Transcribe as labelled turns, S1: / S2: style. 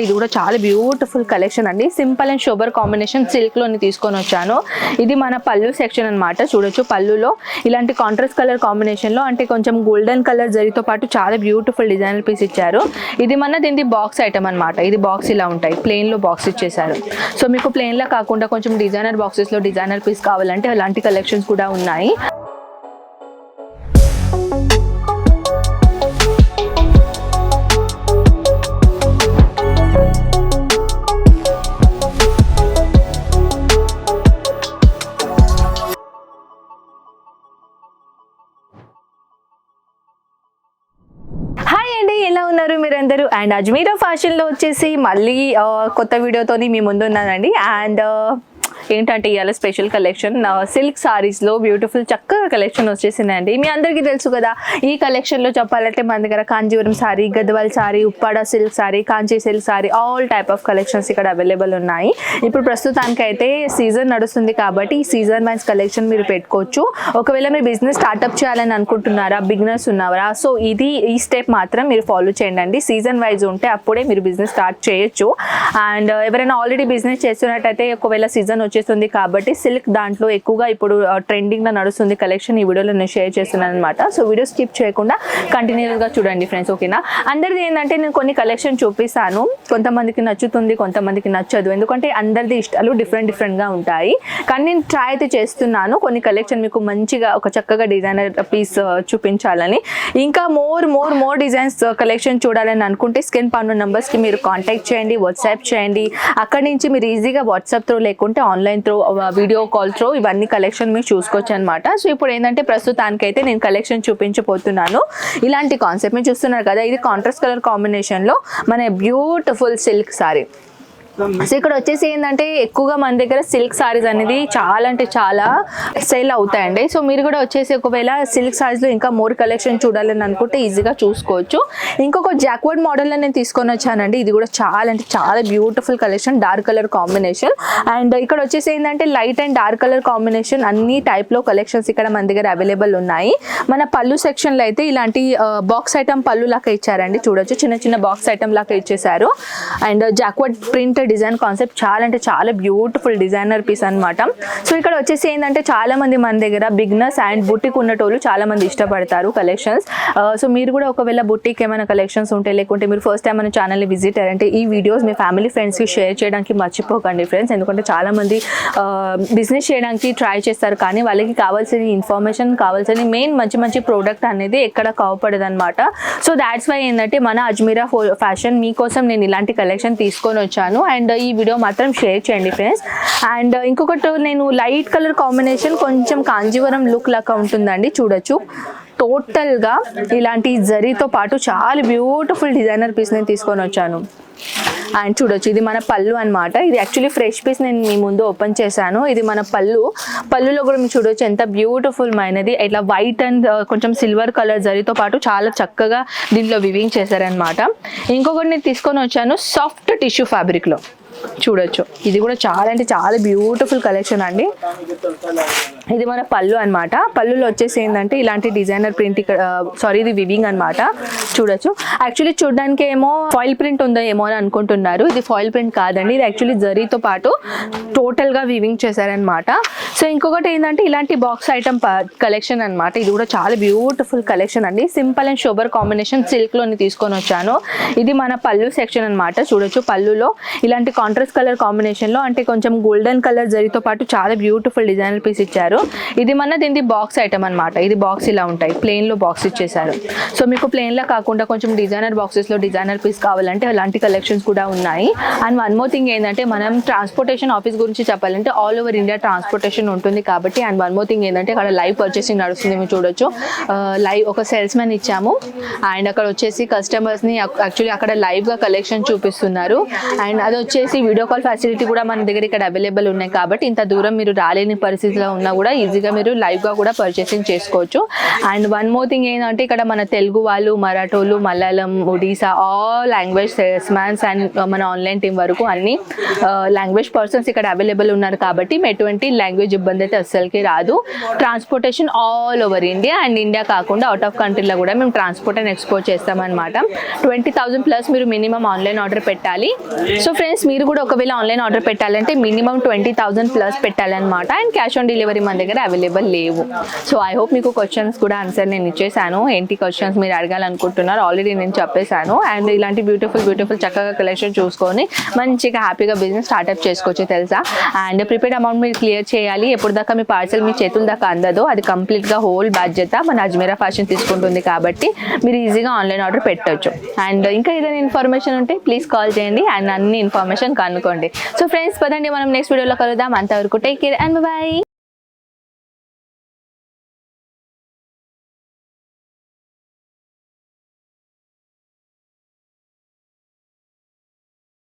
S1: ఇది కూడా చాలా బ్యూటిఫుల్ కలెక్షన్ అండి. Simple and sober combination silk లోని తీసుకొని వచ్చాను. ఇది మన పళ్ళు సెక్షన్ అన్నమాట. చూడొచ్చు పళ్ళులో ఇలాంటి కాంట్రాస్ట్ కలర్ కాంబినేషన్ లో అంటే కొంచెం గోల్డెన్ కలర్ జరీతో పాటు చాలా బ్యూటిఫుల్ డిజైనర్ పీస్ ఇచ్చారు. ఇది మన దీని బాక్స్ ఐటమ్ అన్నమాట. ఇది బాక్స్ ఇలా ఉంటాయి, ప్లెయిన్ లో బాక్స్ ఇచ్చేసారు. సో మీకు ప్లెయిన్ లా కాకుండా కొంచెం డిజైనర్ బాక్సెస్ లో డిజైనర్ పీస్ కావాలంటే అలాంటి కలెక్షన్స్ కూడా ఉన్నాయి. ఎలా ఉన్నారు మీరందరూ? అండ్ అజ్మీరా ఫ్యాషన్లో వచ్చేసి మళ్ళీ కొత్త వీడియోతోని మీ ముందు ఉన్నానండి. అండ్ ఏంటంటే ఇవాళ స్పెషల్ కలెక్షన్ సిల్క్ సారీస్లో బ్యూటిఫుల్ చక్కగా కలెక్షన్ వచ్చేసిందండి. మీ అందరికీ తెలుసు కదా, ఈ కలెక్షన్లో చెప్పాలంటే మన దగ్గర Kanjeevaram sorry, Gadwal sorry, Uppada silk sorry, Kanchi silk sorry, all type of collections ఇక్కడ అవైలబుల్ ఉన్నాయి. ఇప్పుడు ప్రస్తుతానికైతే సీజన్ నడుస్తుంది కాబట్టి ఈ సీజన్ వైజ్ కలెక్షన్ మీరు పెట్టుకోవచ్చు. ఒకవేళ మీరు బిజినెస్ స్టార్ట్అప్ చేయాలని అనుకుంటున్నారా, బిగినర్స్ ఉన్నారా, సో ఈ స్టెప్ మాత్రం మీరు ఫాలో చేయండి. సీజన్ వైజ్ ఉంటే అప్పుడే మీరు బిజినెస్ స్టార్ట్ చేయొచ్చు. అండ్ ఎవరైనా ఆల్రెడీ బిజినెస్ చేస్తున్నట్టయితే ఒకవేళ సీజన్ వచ్చేస్తుంది కాబట్టి సిల్క్ దాంట్లో ఎక్కువగా ఇప్పుడు ట్రెండింగ్ గా నడుస్తుంది కలెక్షన్. ఈ వీడియోలో నేను షేర్ చేస్తున్నాను అనమాట. సో వీడియో స్కిప్ చేయకుండా కంటిన్యూస్ గా చూడండి ఫ్రెండ్స్, ఓకేనా? అందరిది ఏంటంటే నేను కొన్ని కలెక్షన్ చూపిస్తాను, కొంతమందికి నచ్చుతుంది, కొంతమందికి నచ్చదు, ఎందుకంటే అందరిది ఇష్టాలు డిఫరెంట్ గా ఉంటాయి. కానీ నేను ట్రై అయితే చేస్తున్నాను కొన్ని కలెక్షన్ మీకు మంచిగా ఒక చక్కగా డిజైనర్ పీస్ చూపించాలని. ఇంకా మోర్ డిజైన్స్ కలెక్షన్ చూడాలని అనుకుంటే స్క్రీన్ పైన నంబర్స్ కి మీరు కాంటాక్ట్ చేయండి, వాట్సాప్ చేయండి. అక్కడి నుంచి మీరు ఈజీగా వాట్సాప్ త్రూ లేకుంటే online through, video call through ఇవన్నీ కలెక్షన్ మీరు చూసుకోవచ్చు అనమాట. సో ఇప్పుడు ఏంటంటే ప్రస్తుతానికైతే నేను కలెక్షన్ చూపించబోతున్నాను. ఇలాంటి కాన్సెప్ట్ మీరు చూస్తున్నారు కదా, ఇది కాంట్రాస్ట్ కలర్ కాంబినేషన్ లో మన బ్యూటిఫుల్ సిల్క్ సారీ. సో ఇక్కడ వచ్చేసి ఏంటంటే ఎక్కువగా మన దగ్గర సిల్క్ సారీస్ అనేది చాలా అంటే చాలా సేల్ అవుతాయండి. సో మీరు కూడా వచ్చేసి ఒకవేళ సిల్క్ సారీస్లో ఇంకా మోర్ కలెక్షన్ చూడాలని అనుకుంటే ఈజీగా చూసుకోవచ్చు. ఇంకొక జాక్వర్డ్ మోడల్లో నేను తీసుకొని వచ్చానండి. ఇది కూడా చాలా అంటే చాలా beautiful collection, dark colour combination. And ఇక్కడ వచ్చేసి ఏంటంటే light and dark colour combination అన్ని టైప్లో కలెక్షన్స్ ఇక్కడ మన దగ్గర అవైలబుల్ ఉన్నాయి. మన పళ్ళు సెక్షన్లో అయితే ఇలాంటి బాక్స్ ఐటమ్ పళ్ళు లాగా ఇచ్చారండి. చూడొచ్చు చిన్న బాక్స్ ఐటమ్ లాగా ఇచ్చేసారు. And jacquard print design concept చాలా అంటే చాలా బ్యూటిఫుల్ డిజైనర్ పీస్ అనమాట. సో ఇక్కడ వచ్చేసి ఏంటంటే చాలా మంది మన దగ్గర బిగినర్స్ అండ్ బుటిక్ ఉన్నటోళ్ళు చాలా మంది ఇష్టపడతారు కలెక్షన్స్. సో మీరు కూడా ఒకవేళ బుటిక్ ఏమైనా కలెక్షన్స్ ఉంటే, లేకుంటే మీరు ఫస్ట్ టైం మన ఛానల్ని విజిట్ అయ్యారంటే ఈ వీడియోస్ మీ ఫ్యామిలీ ఫ్రెండ్స్కి షేర్ చేయడానికి మర్చిపోకండి ఫ్రెండ్స్. ఎందుకంటే చాలా మంది బిజినెస్ చేయడానికి ట్రై చేస్తారు కానీ వాళ్ళకి కావాల్సిన ఇన్ఫర్మేషన్, కావాల్సిన మెయిన్ మంచి ప్రోడక్ట్ అనేది ఎక్కడ కావపడదు అనమాట. సో దాట్స్ వై ఏంటంటే మన అజ్మీరా ఫ్యాషన్ మీకోసం నేను ఇలాంటి కలెక్షన్ తీసుకొని వచ్చాను. అండ్ ఈ వీడియో మాత్రం షేర్ చేయండి ఫ్రెండ్స్. అండ్ ఇంకొకటి నేను లైట్ కలర్ కాంబినేషన్ కొంచెం కాంజీవరం లుక్ లాగా ఉంటుందండి. చూడొచ్చు టోటల్గా ఇలాంటి జరీతో పాటు చాలా బ్యూటిఫుల్ డిజైనర్ పీస్ నేను తీసుకొని వచ్చాను. అండ్ చూడొచ్చు ఇది మన పళ్ళు అనమాట. ఇది యాక్చువల్లీ ఫ్రెష్ పీస్ నేను మీ ముందు ఓపెన్ చేశాను. ఇది మన పళ్ళులో కూడా మీరు చూడొచ్చు ఎంత బ్యూటిఫుల్ మైనది. ఇట్లా వైట్ అండ్ కొంచెం సిల్వర్ కలర్ జరీతో పాటు చాలా చక్కగా దీంట్లో వివింగ్ చేశారనమాట. ఇంకొకటి నేను తీసుకొని వచ్చాను సాఫ్ట్ టిష్యూ ఫ్యాబ్రిక్లో. చూడొచ్చు ఇది కూడా చాలా అంటే చాలా బ్యూటిఫుల్ కలెక్షన్ అండి. ఇది మన పళ్ళు అనమాట. పళ్ళులో వచ్చేసి ఏంటంటే ఇలాంటి డిజైనర్ ప్రింట్ ఇక్కడ ఇది వివింగ్ అనమాట. చూడొచ్చు యాక్చువల్లీ చూడడానికి ఏమో ఫాయిల్ ప్రింట్ ఉందో ఏమో అని అనుకుంటున్నారు. ఇది ఫాయిల్ ప్రింట్ కాదండి, ఇది యాక్చువల్లీ జరీతో పాటు టోటల్గా వివింగ్ చేశారనమాట. సో ఇంకొకటి ఏంటంటే ఇలాంటి బాక్స్ ఐటమ్ కలెక్షన్ అనమాట. ఇది కూడా చాలా బ్యూటిఫుల్ కలెక్షన్ అండి. సింపుల్ అండ్ షోబర్ కాంబినేషన్ సిల్క్లోని తీసుకొని వచ్చాను. ఇది మన పళ్ళు సెక్షన్ అనమాట. చూడొచ్చు పళ్ళులో ఇలాంటి కాంట్రాస్ట్ కలర్ కాంబినేషన్ లో అంటే కొంచెం గోల్డెన్ కలర్ జరీతో పాటు చాలా బ్యూటిఫుల్ డిజైనర్ పీస్ ఇచ్చారు. ఇది మన దీని బాక్స్ ఐటమ్ అనమాట. ఇది బాక్స్ ఇలా ఉంటాయి, ప్లెయిన్ లో బాక్స్ ఇచ్చేసారు. సో మీకు ప్లెయిన్ లా కాకుండా కొంచెం డిజైనర్ బాక్సెస్ లో డిజైనర్ పీస్ కావాలంటే అలాంటి కలెక్షన్స్ కూడా ఉన్నాయి. అండ్ వన్ మోర్ థింగ్ ఏంటంటే మనం ట్రాన్స్పోర్టేషన్ ఆఫీస్ గురించి చెప్పాలంటే ఆల్ ఓవర్ ఇండియా ట్రాన్స్పోర్టేషన్ ఉంటుంది కాబట్టి. అండ్ వన్ మోర్ థింగ్ ఏంటంటే అక్కడ లైవ్ పర్చేసింగ్ నడుస్తుంది. మీరు చూడొచ్చు లైవ్ ఒక సేల్స్ మ్యాన్ ఇచ్చాము. అండ్ అక్కడ వచ్చేసి కస్టమర్స్ ని యాక్చువల్లీ అక్కడ లైవ్ గా కలెక్షన్ చూపిస్తున్నారు. అండ్ అది వచ్చేసి వీడియో కాల్ ఫెసిలిటీ కూడా మన దగ్గర ఇక్కడ అవైలబుల్ ఉన్నాయి కాబట్టి ఇంత దూరం మీరు రాలేని పరిస్థితిలో ఉన్నా కూడా కూడా ఈజీగా మీరు లైవ్గా కూడా పర్చేసింగ్ చేసుకోవచ్చు. అండ్ వన్ మోర్ థింగ్ ఏంటంటే ఇక్కడ మన తెలుగు వాళ్ళు, మరాఠోలు, Malayalam, Odisha all language salesmens and మన ఆన్లైన్ టీం వరకు అన్ని లాంగ్వేజ్ పర్సన్స్ ఇక్కడ అవైలబుల్ ఉన్నారు కాబట్టి మీ ఎటువంటి లాంగ్వేజ్ ఇబ్బంది అయితే అస్సలకి రాదు. Transportation all over India and India కాకుండా అవుట్ ఆఫ్ కంట్రీలో కూడా మేము ట్రాన్స్పోర్ట్ అండ్ ఎక్స్పోర్ట్ చేస్తామన్నమాట. 20,000+ మీరు మినిమం ఆన్లైన్ ఆర్డర్ పెట్టాలి. సో ఫ్రెండ్స్ మీరు కూడా ఒకవేళ ఆన్లైన్ ఆర్డర్ పెట్టాలంటే మినిమం 20,000+ పెట్టాలన్నమాట. అండ్ క్యాష్ ఆన్ డెలివరీ మన దగ్గర అవైలబుల్ లేవు. సో ఐ హోప్ మీకు క్వశ్చన్స్ కూడా ఆన్సర్ నేను ఇచ్చేసాను. ఏంటి క్వశ్చన్స్ మీరు అడగాలనుకుంటున్నారు ఆల్రెడీ నేను చెప్పేశాను. అండ్ ఇలాంటి బ్యూటిఫుల్ చక్కగా కలెక్షన్ చూసుకొని మంచిగా హ్యాపీగా బిజినెస్ స్టార్ట్అప్ చేసుకోవచ్చు తెలుసా. అండ్ ప్రిపేర్డ్ అమౌంట్ మీరు క్లియర్ చేయాలి. ఎప్పుడు దాకా మీ పార్సల్ మీ చేతుల దాకా అందదో అది కంప్లీట్గా హోల్ బాధ్యత మన అజ్మీరా ఫ్యాషన్ తీసుకుంటుంది కాబట్టి మీరు ఈజీగా ఆన్లైన్ ఆర్డర్ పెట్టవచ్చు. అండ్ ఇంకా ఏదైనా ఇన్ఫర్మేషన్ ఉంటే ప్లీజ్ కాల్ చేయండి అండ్ అన్ని ఇన్ఫర్మేషన్ కనుక్కోండి. సో ఫ్రెండ్స్ పదండి మనం నెక్స్ట్ వీడియోలో కలుద్దాం. అంతవరకు టేక్ కేర్ అండ్ బై.